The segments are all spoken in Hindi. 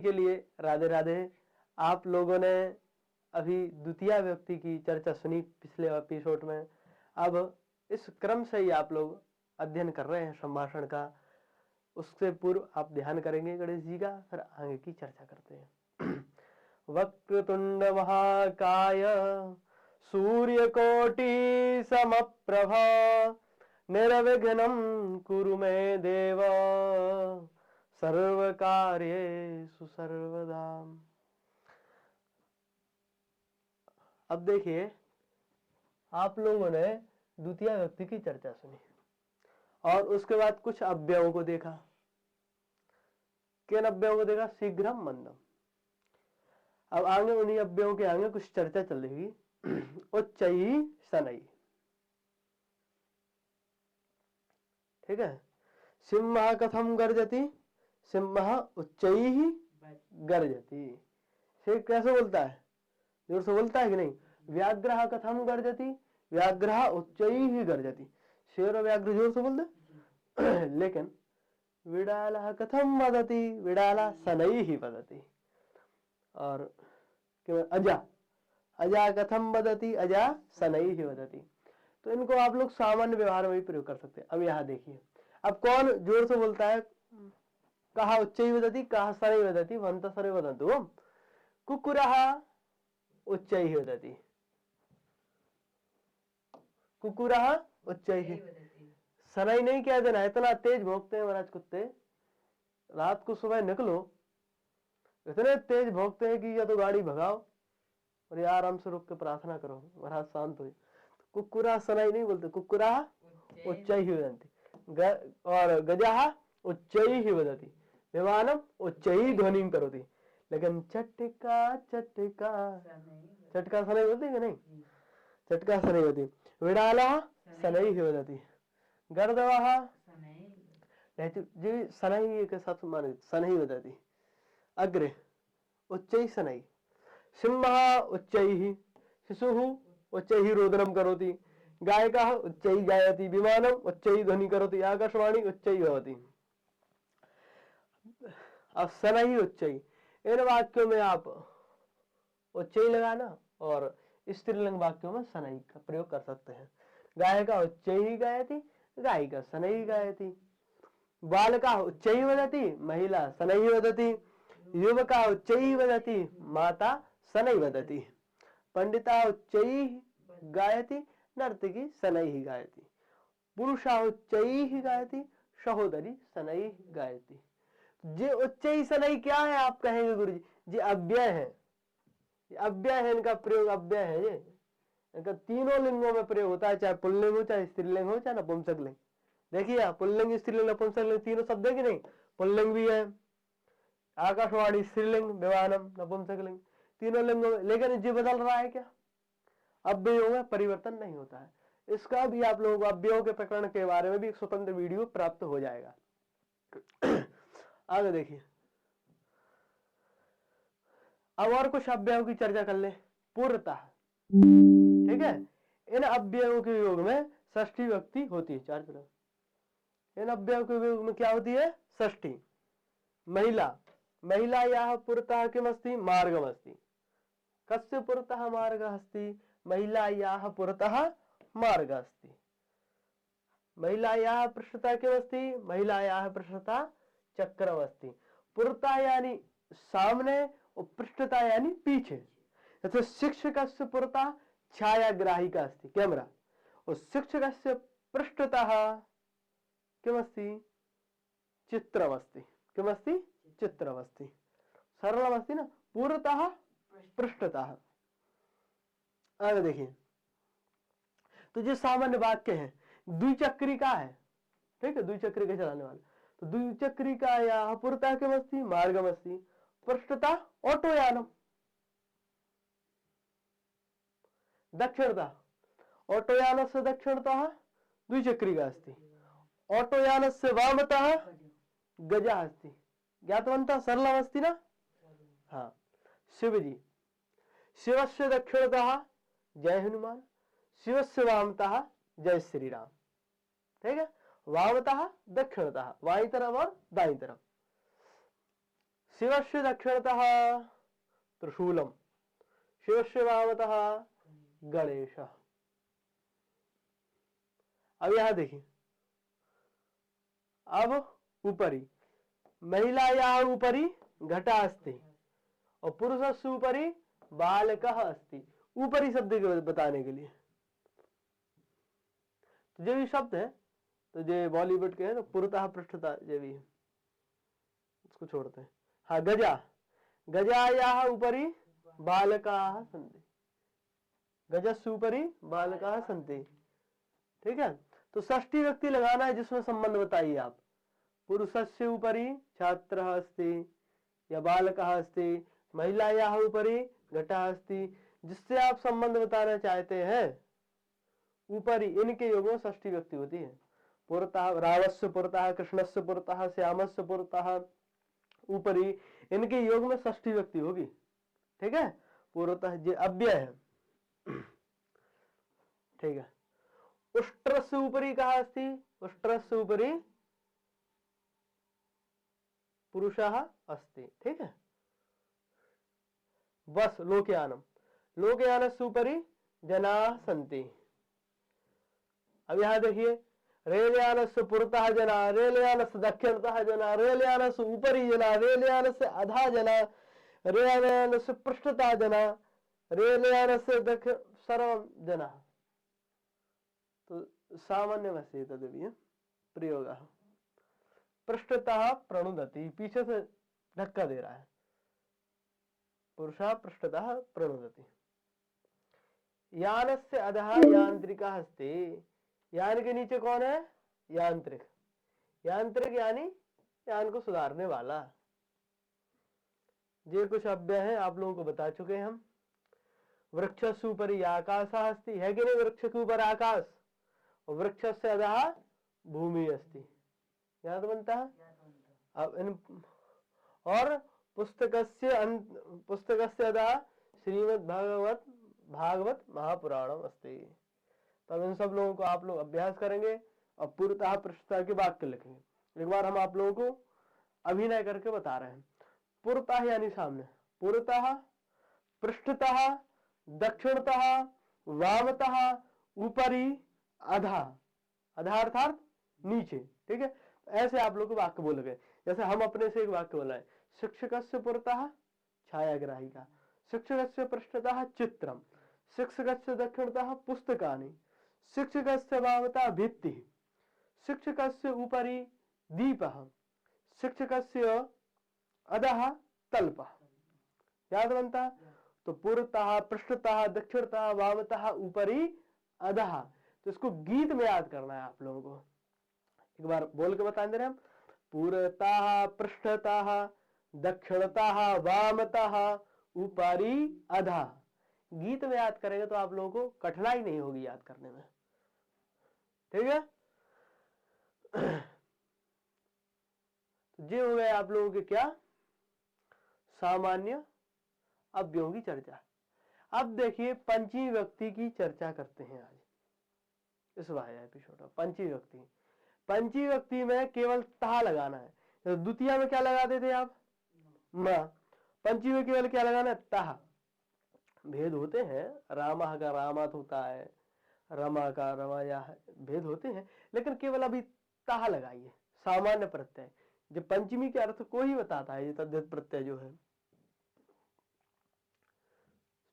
के लिए राधे राधे। आप लोगों ने अभी द्वितीय व्यक्ति की चर्चा सुनी पिछले एपिसोड में। अब इस क्रम से ही आप लोग अध्ययन कर रहे हैं संभाषण का। उससे पूर्व आप ध्यान करेंगे गणेश जी का, फिर आगे की चर्चा करते हैं। वक्रतुंड महाकाय सूर्यकोटि समप्रभा निर्विघ्नं कुरु मे देव सर्वकार्येषु सर्वदा। अब देखिए, आप लोगों ने द्वितीय व्यक्ति की चर्चा सुनी और उसके बाद कुछ अव्ययों को देखा। किन अव्ययों को देखा? शीघ्रम, मंदम। अब आगे उन्हीं अव्ययों के आगे कुछ चर्चा चल रही। उच्चई शनई, ठीक है। सिंह कथम गर्जति, सिंह उच्चैः गर्जति। शेर कैसे बोलता है? जोर से बोलता है कि नहीं? व्याघ्रः कथम गर्जति, व्याघ्रः उच्चैः गर्जति। शेर और व्याघ्र जोर से बोलते। लेकिन विडालः कथम वदति, विडालः शनैः वदति। और अजा, अजा कथम वदति, अजा शनैः वदति। तो इनको आप लोग सामान्य व्यवहार में भी प्रयोग कर सकते हैं। अब यहाँ देखिए, अब कौन जोर से बोलता है? कहा उच्चैः वदति, कहा शनैः वदति, वदन्तः सर्वे वदन्तु। कुक्कुरः उच्चैः वदति, कुक्कुरः उच्चैः। शनैः नहीं कह देना, इतना तेज भौंकते हैं महाराज कुत्ते। रात को सुबह निकलो, इतने तेज भौंकते हैं कि या तो गाड़ी भगाओ और या आराम से रुक के प्रार्थना करो, महाराज शांत हो। कुक्कुरा शनैः नहीं बोलते, कुक्कुरा उच्चैः वदन्ति। और गजः उच्चैः वदति, विमानम उच्चैः ध्वनिं करोति। लेकिन चटका चटका, चटका शनैः बोलते हैं कि नहीं? चटका शनैः वदति। विडालः शनैः वदति। गर्दभः जी शनैः के साथ माने शनैः वदति। अग्रे उच्चैः शनैः। सिंहः उच्चैः, शिशुः उच्चैः रोदनं करोति, गायकः उच्चैः गायति, विमानम् उच्चैः ध्वनि करोति, आकाशवाणी उच्चैः भवति। अब शनैः उच्चैः, इन वाक्यों में आप उच्चैः लगाना और स्त्रीलिंग वाक्यों में शनैः का प्रयोग कर सकते हैं। गायकः उच्चैः गायति, गायिका शनैः गायति। बालकः उच्चैः वदति, महिला शनैः वदति। युवकः उच्चैः वदति, माता शनैः वदति। पंडितः उच्चैः गायति, नर्तकी शनैः गायति। पुरुषः उच्चैः गायति, सहोदरी शनैः गायति। जे उच्चैः शनैः क्या है आप कहेंगे गुरुजी? जी अव्यय है, अव्यय है, इनका प्रयोग अव्यय है। ये इनका तीनों लिंगों में प्रयोग होता है, चाहे पुल्लिंग हो, चाहे स्त्रीलिंग हो, चाहे नपुंसक लिंग। देखिए पुल्लिंग स्त्रीलिंग नपुंसक लिंग तीनों शब्द है कि नहीं? पुल्लिंग भी है, आकाशवाणी स्त्रीलिंग, विमानम नपुंसक लिंग, तीनों लिंगों में। लेकिन जी बदल रहा है क्या? अव्ययों में परिवर्तन नहीं होता है। इसका भी आप लोगों को अव्ययों के प्रकरण के बारे में भी एक स्वतंत्र वीडियो प्राप्त हो जाएगा। आगे देखिए, अब और कुछ अव्ययों की चर्चा कर ले। पूर्णतः, ठीक है। इन अव्ययों के योग में षष्ठी विभक्ति होती है। चार तरह इन अव्ययों के योग में क्या होती है? षष्ठी। महिला, महिलायाः पुरतः किमस्ति? मार्गमस्ति। कस्य पुरतः मार्गः अस्ति? महिलायाः पुरतः मार्गः अस्ति। महिलायाः पृष्ठतः किमस्ति? महिलायाः पृष्ठतः चक्रमस्ति। पुरतः यानी सामने और पृष्ठतः यानी पीछे। जैसे शिक्षकस्य पुरतः छायाग्राहिका अस्ति, कैमरा, और शिक्षकस्य पृष्ठतः किमस्ति? चित्रमस्ति। किमस्ति? चित्रमस्ति। सरलमस्ति ना? पुरतः पृष्ठतः। आगे देखिए, तो जो सामान्य वाक्य है, द्विचक्रिका है, ठीक है, द्विचक्रिका चलाने वाला। तो द्विचक्रिकायाः पुरतः किमस्ति? मार्गमस्ति। पृष्ठतः ऑटोयानम। दक्षिणतः ऑटोयानस्य दक्षिणतः द्विचक्रिका अस्ति। ऑटोयानस्य वामतः गजः अस्ति। ज्ञातवन्तः? सरलमस्ति ना? हाँ। शिवजी, शिवस्य दक्षिणतः जय हनुमान, शिवस्य वामतः जय श्री राम। ठीक है, वामतः दक्षिणतः, बाईं तरफ और दाईं तरफ। शिवस्य दक्षिणतः त्रिशूलम, शिवस्य वामतः गणेश। अब यहां देखिए, अब ऊपरी महिलायाः उपरि घटा अस्ति और पुरुषस्य उपरि बालकः अस्ति। ऊपरी शब्द के बताने के लिए तो जो भी शब्द है, तो जो बॉलीवुड के हैं तो पुरतः पृष्ठतः जो भी है उसको छोड़ते हैं। हाँ, गजा, गजायाः उपरि बालकाः सन्ति, गजस्य उपरि बालकाः सन्ति। ठीक है, तो षष्ठी व्यक्ति लगाना है जिसमें संबंध बताइए आप। पुरुषस्य उपरि छात्रः अस्ति या बालकः अस्ति, महिलायाः उपरि घटः अस्ति, जिससे आप संबंध बताना चाहते हैं ऊपरी, इनके योग में षष्ठी व्यक्ति होती है। पुरतः, रावस्य पुरतः, कृष्णस्य पुरतः, श्यामस्य पुरतः, ऊपरी, इनके योग में षष्ठी व्यक्ति होगी। ठीक है, पुरतः जे अव्यय है। ठीक है, उष्ट्रस्य उपरि कहा अस्ति, उष्ट्रस्य उपरि पुरुषः अस्ति। ठीक है, बस लोकयानम, लोकयानस्य उपरि जनाः सन्ति। अब यहां देखिए, रेलयानस्य पुरतः जना, रेलयानस्य दक्षिणतः जना, रेलयानस्य उपरि जना, रेलयानस्य अधः जना, रेलयानस्य पृष्ठतः जना, रेलयानस्य दक्षिण सर्वं जनाः। तो सामान्य वैसे तदपि प्रयोगः। पृष्ठतः प्रणुदति, पीछे से धक्का दे रहा है, पुरुषः पृष्ठतः प्रणुदति। यानस्य अधः यांत्रिकः अस्ति, यान के नीचे कौन है, यांत्रिक, यांत्रिक यानी यान को सुधारने वाला। ये कुछ अव्यय है, आप लोगों को बता चुके हैं हम। वृक्षस्य उपरि आकाशः अस्ति, है कि नहीं, वृक्ष के ऊपर आकाश, और वृक्षस्य अधः भूमि अस्ति, याद बनता है। अब इन और पुस्तकस्य अधः श्रीमद् भागवत महापुराणम अस्ति। तब इन सब लोगों को आप लोग अभ्यास करेंगे और पुरतः पृष्ठतः के वाक्य लिखेंगे। एक बार हम आप लोगों को अभिनय करके बता रहे हैं। पुरतः यानी सामने, पुरतः, पृष्ठतः, दक्षिणतः, वामतः, ऊपरी, अधः, अधः अर्थात नीचे। ठीक है, ऐसे आप लोग को वाक्य बोलोगे। जैसे हम अपने से एक वाक्य बोला है, शिक्षकस्य पुरतः छायाग्राहिका, शिक्षकस्य पृष्ठतः चित्रम, शिक्षकस्य दक्षिणतः पुस्तकानि, शिक्षकस्य वामतः भित्तिः, शिक्षकस्य उपरि दीपः, शिक्षकस्य अधः तल्पः। याद बनता। तो पुरतः, पृष्ठतः, दक्षिणतः, वामतः, ऊपरी, अधः। तो इसको गीत में याद करना है आप लोगों को। एक बार बोल के बता दे रहे हम, पुरतः, पृष्ठतः, दक्षिणतः, वामतः, ऊपरी, अधः। गीत में याद करेंगे तो आप लोगों को कठिनाई नहीं होगी याद करने में। ठीक है, ये हो गए आप लोगों के क्या, सामान्य अव्ययों की चर्चा। अब देखिए पंचमी व्यक्ति की चर्चा करते हैं आज इस वाया एपिसोड में। पंचमी व्यक्ति, पंचमी व्यक्ति में केवल ता लगाना है। तो द्वितीय में क्या लगाते थे आप, म। पंचमी में केवल क्या लगाना है, ता। भेद होते हैं, रामा का रामात होता है, रमा का रमाया, भेद होते हैं, लेकिन केवल अभी ता लगाइए, सामान्य प्रत्यय। जो पंचमी के अर्थ को ही बताता है ये तद्धित प्रत्यय जो है।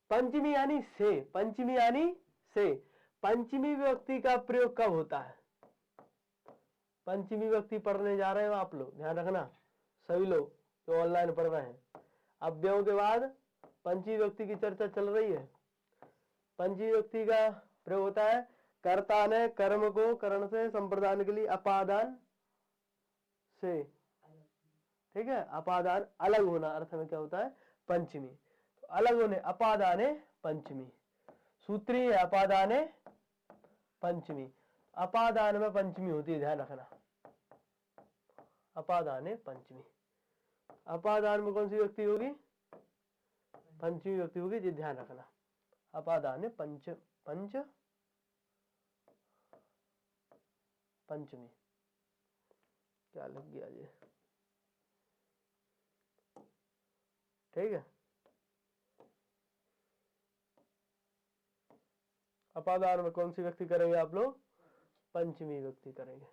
पंचमी यानी से, पंचमी यानी से। पंचमी व्यक्ति का प्रयोग कब होता है, पंचमी व्यक्ति पढ़ने जा रहे हो आप लोग, ध्यान रखना सभी लोग जो ऑनलाइन पढ़ रहे हैं। अव्ययों के बाद पंचमी व्यक्ति की चर्चा चल रही है। पंचमी व्यक्ति का प्रयोग होता है कर्ता ने कर्म को करण से संप्रदान के लिए अपादान से। ठीक है, अपादान अलग होना अर्थ में क्या होता है, पंचमी। तो अलग होने, अपादाने पंचमी, सूत्री है अपादाने पंचमी। अपादान में पंचमी होती है, ध्यान रखना, अपादाने पंचमी। अपादान में कौन सी व्यक्ति होगी, पंचमी व्यक्ति होगी, जी ध्यान रखना। अपादाने पंच पंचमी, क्या लग गया ये, ठीक है। अपादान में कौन सी व्यक्ति करेंगे आप लोग? पंचमी व्यक्ति करेंगे।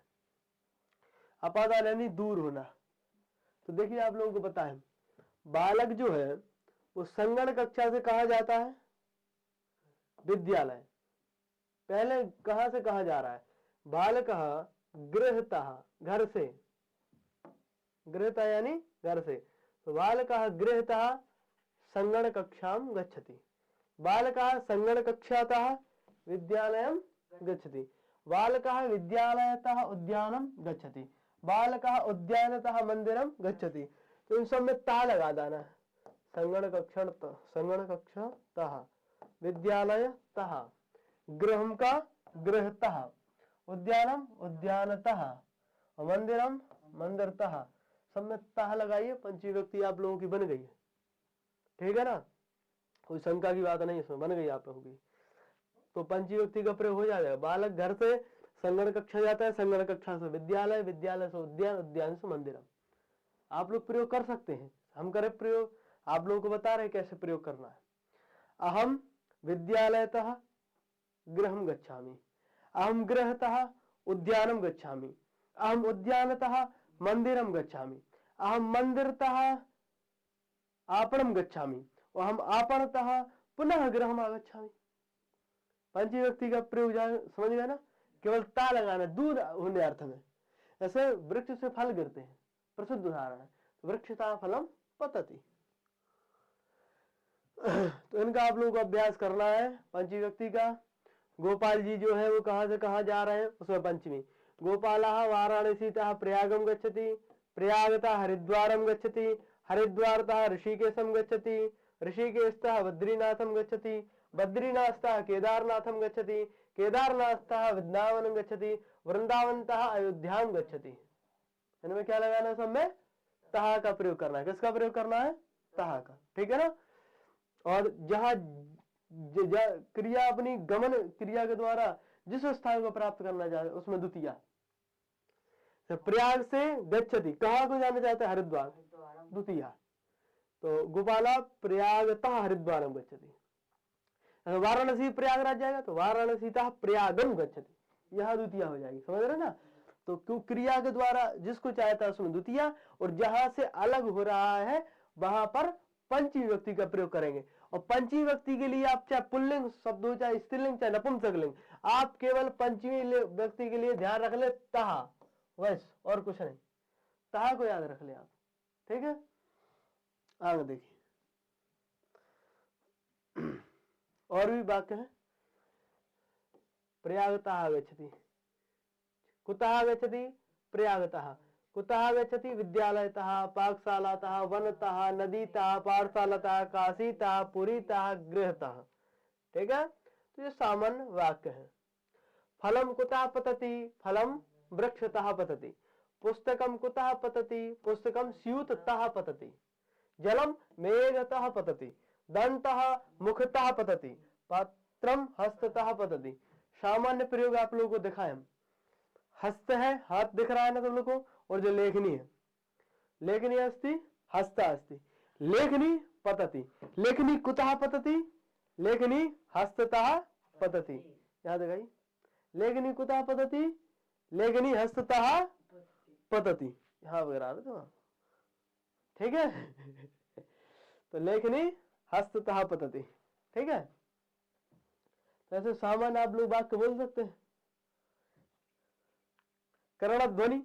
अपादान यानी दूर होना। तो देखिए आप लोगों को पता है बालक जो है वो संगण कक्षा से कहा जाता है? विद्यालय। पहले कहां से कहा जा रहा है? बालकः गृहतः, घर से। गृहतः यानी घर से। तो बालकः गृहतः संगण कक्षाम गच्छति। बालकः संगण कक्षातः विद्यालयं गच्छति। बालकः विद्यालयतः उद्यानं गच्छति। बालकः उद्यानतः मंदिरं गच्छति। तो इन सब में ता लगा देना है। संगण कक्षातः, विद्यालयतः, गृहं का गृहतः, उद्यानम उद्यानतः, मंदिरम मंदिरतः, सब में तः लगाइए। पंचमी व्यक्ति आप लोगों की बन गई है। ठीक है ना, कोई शंका की बात नहीं, इसमें बन गई आप लोगों की। तो पंचमी व्यक्ति का प्रयोग हो जाएगा। बालक घर से संगण कक्षा जाता है, संगण कक्षा से विद्यालय, विद्यालय से उद्यान, उद्यान से मंदिरम। आप लोग प्रयोग कर सकते हैं, हम करें प्रयोग, आप लोगों को बता रहे कैसे प्रयोग करना है। अहम विद्यालयतः गृहं गच्छामि, अहम गृहतः उद्यानं गच्छामि, अहम उद्यानतः मंदिरं गच्छामि, अहम मंदिरतः आपणं गच्छामि, अहम आपणतः पुनः गृहम् आगच्छामि। पंचमी व्यक्ति का प्रयोग समझ गए ना, केवल ता लगाना, दूर होने अर्थ में। ऐसे वृक्ष से फल गिरते हैं, प्रसिद्ध उदाहरण है, वृक्षता फलम पतति। तो इनका आप लोगों को अभ्यास करना है पंचमी व्यक्ति का। गोपाल जी जो है वो कहां से कहां जा रहे हैं, उसमें पंचमी। गोपालः वाराणसीतः प्रयागं गच्छति, प्रयागतः हरिद्वारं गच्छति, हरिद्वारतः ऋषिकेशं गच्छति, ऋषिकेशतः बद्रीनाथं गच्छति, बद्रीनाथतः केदारनाथं गच्छति, केदारनाथतः वृंदावनं गच्छति, वृंदावनतः अयोध्यां गच्छति। इनमें क्या लगाना है? सब में तः का प्रयोग करना है। किसका प्रयोग करना है? तः का। ठीक है ना। और जहां क्रिया अपनी गमन क्रिया के द्वारा जिस स्थान को प्राप्त करना चाहते उसमें द्वितीया। प्रयाग से गच्छति, कहां को जाना चाहते हैं? हरिद्वार, द्वितीया। तो गोपाला प्रयागतः हरिद्वारम गच्छति। वाराणसी प्रयागराज जाएगा तो वाराणसीतः प्रयागम गच्छति, यह द्वितीया हो जाएगी। समझ रहे ना। तो क्यों क्रिया के द्वारा जिसको चाहता है उसमें द्वितीया, और जहां से अलग हो रहा है वहां पर पंचमी व्यक्ति का प्रयोग करेंगे। और पंचमी व्यक्ति के लिए आप चाहे पुल्लिंग शब्द हो, चाहे स्त्रीलिंग, चाहे नपुंसकलिंग, आप केवल पंचमी व्यक्ति के लिए ध्यान रख ले तः, बस और कुछ नहीं। तः को याद रख ले आप। ठीक है, आगे देखिए और भी वाक्य है। प्रयागतः गच्छति, कुतः गच्छति? प्रयागतः। कुतः गच्छति? विद्यालयतः, पाकशालातः, वनतः, नदीतः, पाठशालातः, काशीतः, पुरीतः, गृहतः। ठीक है, तो ये सामान्य वाक्य है। फलम कुतः पतति? फलम वृक्षतः पतति। पुस्तकम कुतः पतति? पुस्तकम स्यूततः पतति। जलम मेघतः पतति। दंतः मुखतः पतति। पत्रम हस्ततः पतति। सामान्य प्रयोग आप लोगों को दिखाएं। हस्त है, हाथ दिख रहा है ना तुम लोग को, और जो लेखनी है, लेखनी अस्ति हस्ता अस्ति, लेखनी पतति। लेखनी कुतः पतति? लेखनी हस्ततः पतति। याद दिखाई, लेखनी कुतः पतति? लेखनी हस्ततः पतति। यहां वगैरह तो ठीक है। तो लेखनी हस्ततः पतति। ठीक है, तो ऐसे सामान्य आप लोग वाक्य बोल सकते हैं। कर्ण ध्वनि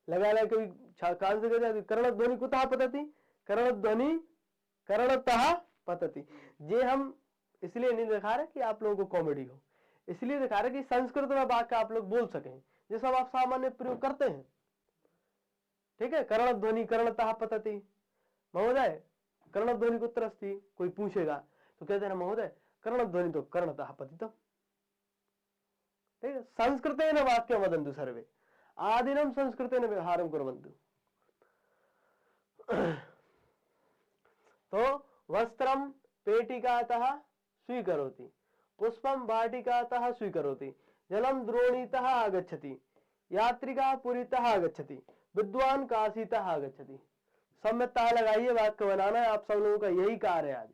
लगा ला, कभी कान से कह जाती कर्ण ध्वनि कुतः पतति? कर्ण ध्वनि कर्णतः पतति। ये हम इसलिए नहीं दिखा रहे कि आप लोगों को कॉमेडी हो, इसलिए दिखा रहे कि संस्कृत में वाक्य आप लोग बोल सकें, ये सब आप सामान्य प्रयोग करते हैं। ठीक है, कर्ण ध्वनि कर्णतः पतति। महोदय कर्ण ध्वनि कुत्र अस्ति? कोई पूछेगा तो कहते हैं महोदय कर्ण ध्वनि तो कर्णतः पतितम्। ठीक है, संस्कृतेन वाक्यं वदन्तु सर्वे, आदिनं संस्कृतेन व्यवहारं कुर्वन्तु। तो वस्त्रं पेटिकातः स्वीकरोति, पुष्पं वाटिकातः स्वीकरोति, जलं द्रोणीतः आगच्छति, यात्रिका पुरीतः आगच्छति, विद्वान् काशीतः आगच्छति। सब में ता लगाइए, वाक्य बनाना है। आप सब लोगों का यही कार्य है आज,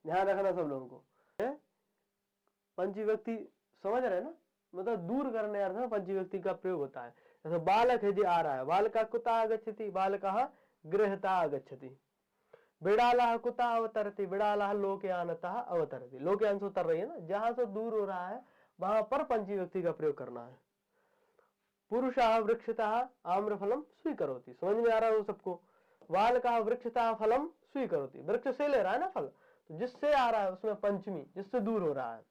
ध्यान रखना सब लोगों को। पंचविभक्ति समझ रहे हैं ना, मतलब दूर करने अर्थ में पंचविभक्ति का प्रयोग होता है। जैसे बालक है जी आ रहा है, बालका कुतः आगच्छति, बालकः गृहतः आगच्छति। बिड़ालः कुतः अवतरति, बिड़ालः लोकयानतः अवतरति। लोकयान से उतर रही है ना, जहां से दूर हो रहा है वहां पर पंचविभक्ति का प्रयोग करना है। पुरुषः वृक्षतः आम्रफलम स्वीकरोति, समझ में आ रहा है वो सबको। बालकः वृक्षतः फलम स्वीकरोति, वृक्ष से ले रहा है ना फल, तो जिससे आ रहा है उसमें पंचमी, जिससे दूर हो रहा है।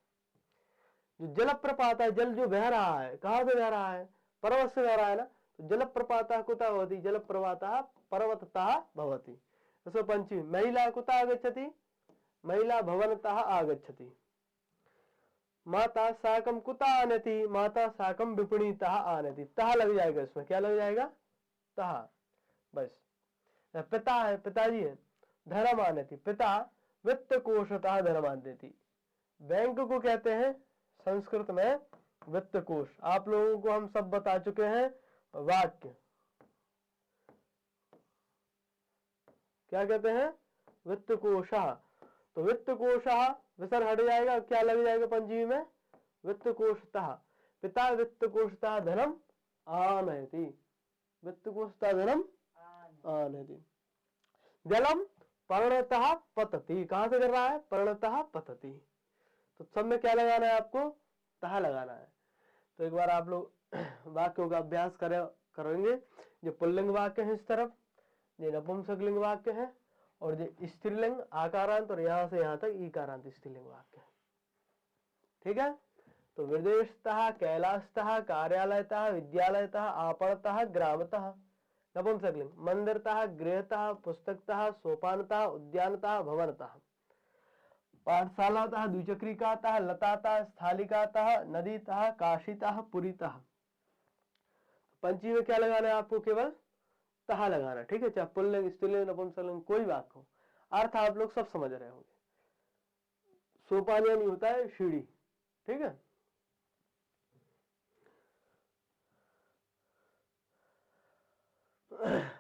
जो जलप्रपात है, जल जो बह रहा है, कहां से बह रहा है, पर्वत से बह रहा है ना, तो जलप्रपातः कुतः भवति, जलप्रपातः पर्वततः भवति। उसमें पंचमी। महिला कुतः आगच्छति, महिला भवनतः आगच्छति। माता साकं कुतः आनति, माता साकं विपणीतः आनति। तः लग जाएगा इसमें, क्या लग जाएगा, तः, बस। पिता है, पिताजी है, धर्म आनति, पिता वित्त कोशतः धर्म आनति। बैंक को कहते हैं संस्कृत में वित्त कोश। आप लोगों को हम सब बता चुके हैं। वाक्य क्या कहते हैं, वित्त कोशः। तो वित्त कोशः विसर्ग हट जाएगा, क्या लग जाएगा पंचमी में, वित्त कोशतः। पिता वित्त कोशतः धनम आनयति, वित्त कोशतः धनम आनयति। जलम पर्णतः पतति, कहां से कर रहा है, पर्णतः पतति। तो सब में क्या लगाना है आपको, तः लगाना है। तो एक बार आप लोग वाक्यों का अभ्यास करेंगे। जो पुल्लिंग वाक्य है इस तरफ, ये नपुंसकलिंग वाक्य है, और ये स्त्रीलिंग आकारांत, और यहां से यहां तक ईकारांत स्त्रीलिंग वाक्य है। ठीक है। तो विदेशतः, कैलाशतः, कार्यालयतः, विद्यालयतः, आपणतः, ग्रामतः नपुंसकलिंग। मंदिरतः, गृहतः, पुस्तकतः, सोपानतः, उद्यानतः, भवनतः। पाठशालातः, द्विचक्रिकातः, लतातः, स्थालिकातः, नदीतः, काशीतः, पुरीतः। पंचमी में क्या लगाना है आपको, केवल तहा लगाना। ठीक है, चाहे पुल्लिंग, स्त्रीलिंग, नपुंसकलिंग कोई वाक्य हो, अर्थ आप लोग सब समझ रहे होंगे। सोपान नहीं होता है सीढ़ी। ठीक है।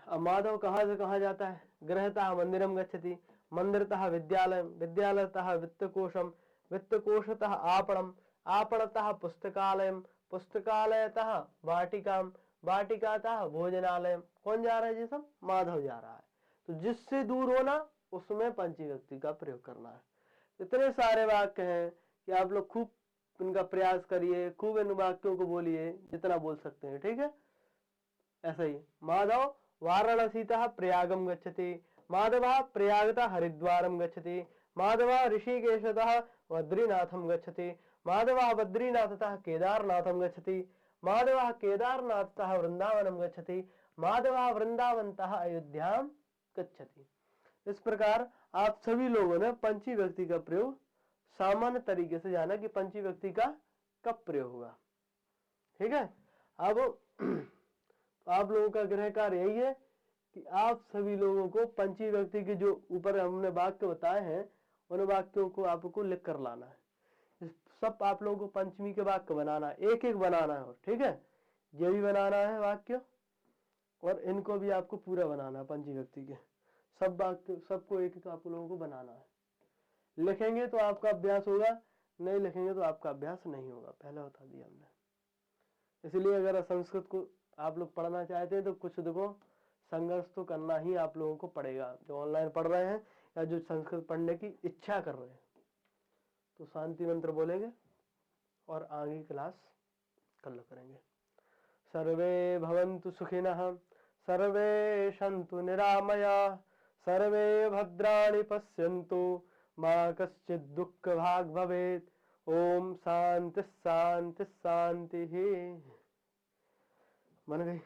अब माधव कहां से कहां जाता है, गृहतः मंदिरम गच्छति, मंदिरतः विद्यालयम, विद्यालयतः वित्तकोशम, वित्तकोशतः आपणम, आपणतः पुस्तकालयम, पुस्तकालयतः वाटिकाम, वाटिकातः भोजनालयम। कौन जा रहा है, ये सब माधव जा रहा है। तो जिससे दूर होना उसमें पंचविभक्ति का प्रयोग करना है। इतने सारे वाक्य हैं कि आप लोग खूब इनका प्रयास करिए, खूब इन वाक्यों को बोलिए जितना बोल सकते हैं। ठीक है। ऐसा ही माधव वाराणसीतः प्रयागम गच्छति, माधवः प्रयागतः हरिद्वारम गच्छति, माधवः ऋषिकेशतः बद्रीनाथम गच्छति, माधवः बद्रीनाथतः केदारनाथम गच्छति, माधवः केदारनाथतः वृंदावनम गच्छति, माधवः वृंदावनतः अयोध्याम गच्छति। इस प्रकार आप सभी लोगों ने पंचमी व्यक्ति का प्रयोग सामान्य तरीके से जाना कि पंचमी व्यक्ति का कब प्रयोग होगा। ठीक है। अब आप लोगों का गृह कार्य यही है कि आप सभी लोगों को पंचमी व्यक्ति के जो ऊपर हमने वाक्य बताए हैं उन वाक्यों को आपको लिख कर लाना है। सब आप लोगों को पंचमी के वाक्य बनाना है, एक एक बनाना है। और ठीक है, ये भी बनाना है वाक्य, और इनको भी आपको पूरा बनाना है। पंचमी व्यक्ति के सब वाक्य सबको एक एक आप लोगों को बनाना है। लिखेंगे तो आपका अभ्यास होगा, नहीं लिखेंगे तो आपका अभ्यास नहीं होगा, पहले बता दिया हमने। इसलिए अगर संस्कृत को आप लोग पढ़ना चाहते हैं तो कुछ देखो संघर्ष तो करना ही आप लोगों को पड़ेगा। जो ऑनलाइन पढ़ रहे हैं या जो संस्कृत पढ़ने की इच्छा कर रहे हैं, तो शांति मंत्र बोलेंगे और आगे क्लास कल करेंगे। सर्वे भवन्तु सुखिनः, सर्वे सन्तु निरामया, सर्वे भद्राणि पश्यन्तु, मा कश्चित् दुःख भाग् भवेत्। ओम शांति शांति शांति। मन गई।